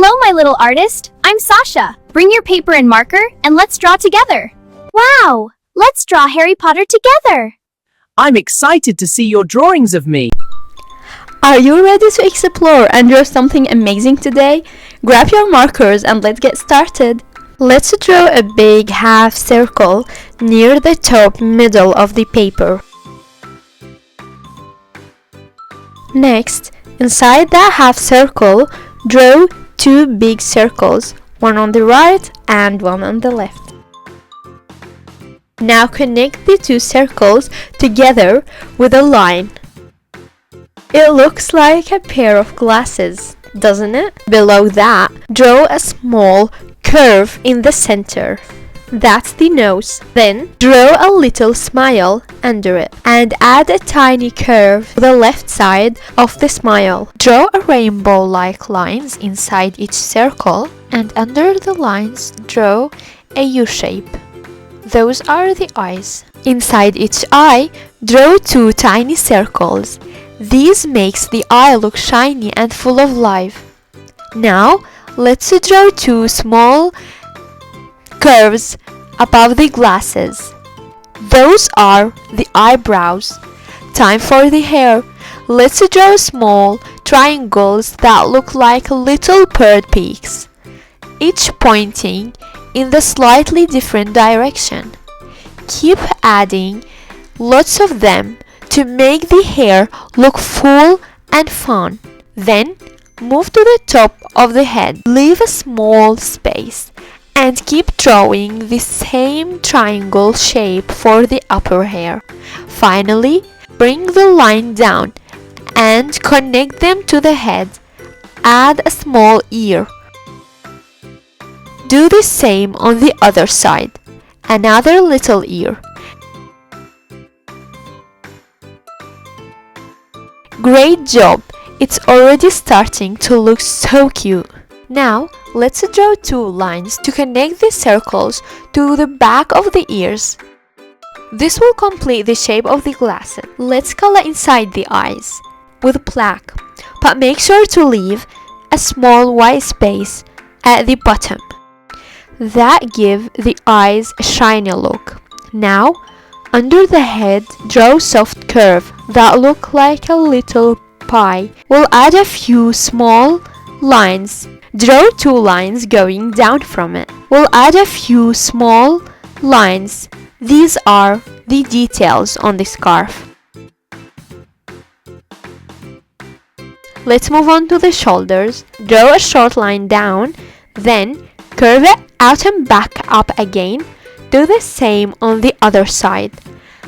Hello, my little artist. I'm Sasha. Bring your paper and marker and let's draw together. Wow! Let's draw Harry Potter together. I'm excited to see your drawings of me. Are you ready to explore and draw something amazing today? Grab your markers and let's get started. Let's draw a big half circle near the top middle of the paper. Next, inside that half circle, draw two big circles, one on the right and one on the left. Now connect the two circles together with a line. It looks like a pair of glasses, doesn't it? Below that, draw a small curve in the center. That's the nose. Then, draw a little smile under it and add a tiny curve to the left side of the smile. Draw a rainbow-like lines inside each circle, and under the lines, draw a U shape. Those are the eyes. Inside each eye, draw two tiny circles. These makes the eye look shiny and full of life. Now, let's draw two small curves above the glasses. Those are the eyebrows. Time for the hair. Let's draw small triangles that look like little bird peaks, each pointing in the slightly different direction. Keep adding lots of them to make the hair look full and fun. Then move to the top of the head. Leave a small space and keep drawing the same triangle shape for the upper hair. Finally, bring the line down and connect them to the head. Add a small ear. Do the same on the other side. Another little ear. Great job! It's already starting to look so cute. Now, let's draw two lines to connect the circles to the back of the ears. This will complete the shape of the glasses. Let's color inside the eyes with black, but make sure to leave a small white space at the bottom. That gives the eyes a shiny look. Now, under the head, draw soft curve that look like a little pie. We'll add a few small lines. Draw two lines going down from it. We'll add a few small lines. These are the details on the scarf. Let's move on to the shoulders. Draw a short line down, then curve it out and back up again. Do the same on the other side.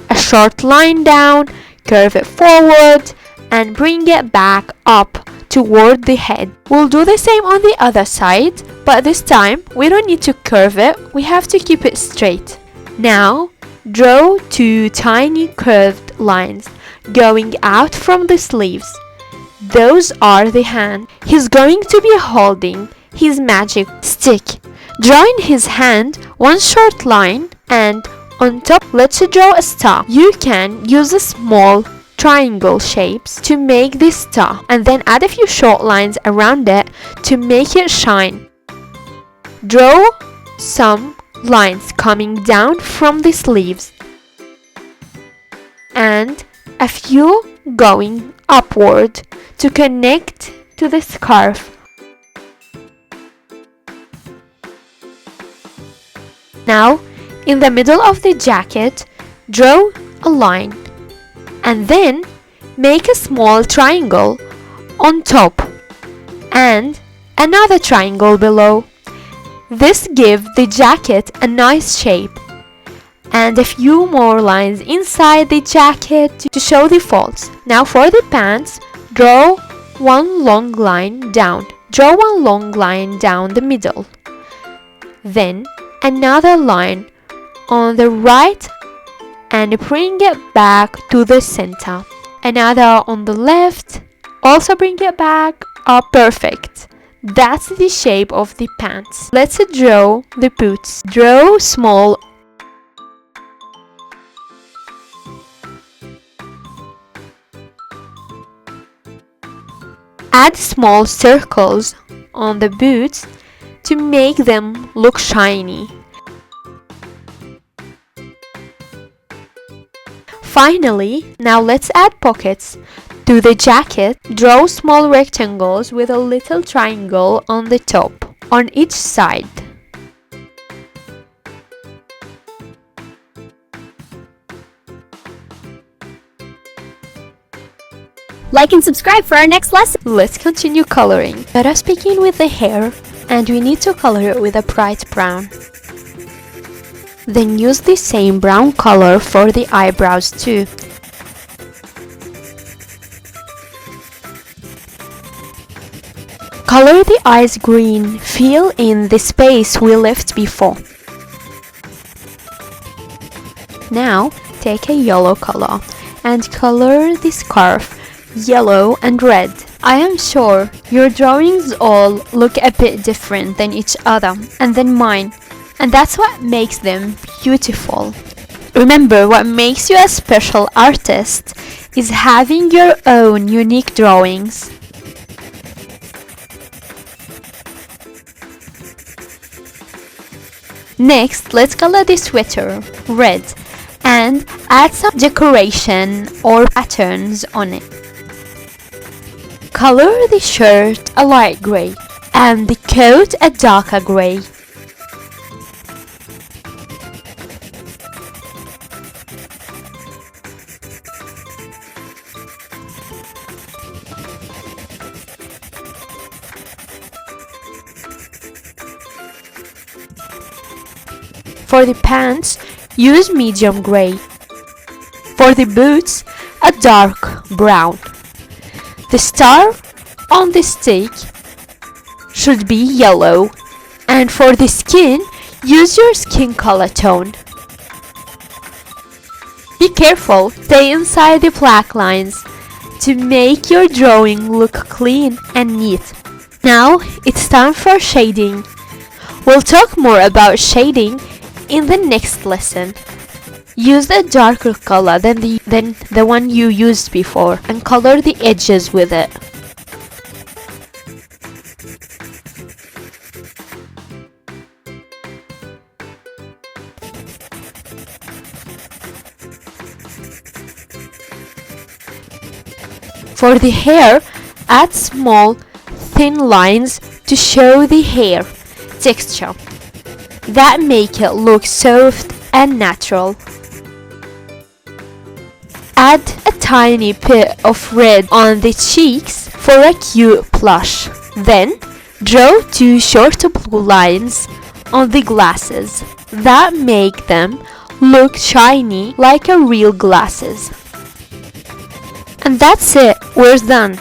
A short line down, curve it forward, and bring it back up toward the head. We'll do the same on the other side, but this time we don't need to curve it, we have to keep it straight. Now, draw two tiny curved lines going out from the sleeves. Those are the hand. He's going to be holding his magic stick. Draw in his hand one short line, and on top, let's draw a star. You can use a small triangle shapes to make this star, and then add a few short lines around it to make it shine. Draw some lines coming down from the sleeves and a few going upward to connect to the scarf. Now, in the middle of the jacket, draw a line and then make a small triangle on top and another triangle below. This gives the jacket a nice shape, and a few more lines inside the jacket to show the folds. Now for the pants, draw one long line down. Draw one long line down the middle. Then another line on the right and bring it back to the center. Another on the left, also bring it back. Perfect. That's the shape of the pants. Let's draw the boots. Draw small Add small circles on the boots to make them look shiny. Finally, now let's add pockets. To the jacket, draw small rectangles with a little triangle on the top, on each side. Like and subscribe for our next lesson. Let's continue coloring. Let us begin with the hair, and we need to color it with a bright brown. Then use the same brown color for the eyebrows too. Color the eyes green, fill in the space we left before. Now take a yellow color and color the scarf yellow and red. I am sure your drawings all look a bit different than each other and than mine, and that's what makes them beautiful. Remember, what makes you a special artist is having your own unique drawings. Next, let's color the sweater red and add some decoration or patterns on it. Color the shirt a light gray and the coat a darker gray. For the pants, use medium gray. For the boots, a dark brown. The star on the stick should be yellow, and for the skin, use your skin color tone. Be careful, stay inside the black lines to make your drawing look clean and neat. Now it's time for shading. We'll talk more about shading in the next lesson. Use a darker color than the one you used before and color the edges with it. For the hair, add small, thin lines to show the hair texture that make it look soft and natural. Add a tiny bit of red on the cheeks for a cute blush. Then, draw two short blue lines on the glasses that make them look shiny like a real glasses. And that's it, we're done.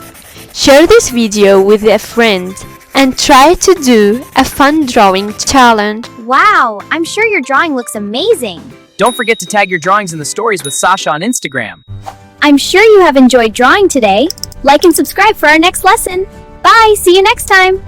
Share this video with a friend and try to do a fun drawing challenge. Wow, I'm sure your drawing looks amazing. Don't forget to tag your drawings in the stories with Sasha on Instagram. I'm sure you have enjoyed drawing today. Like and subscribe for our next lesson. Bye, see you next time.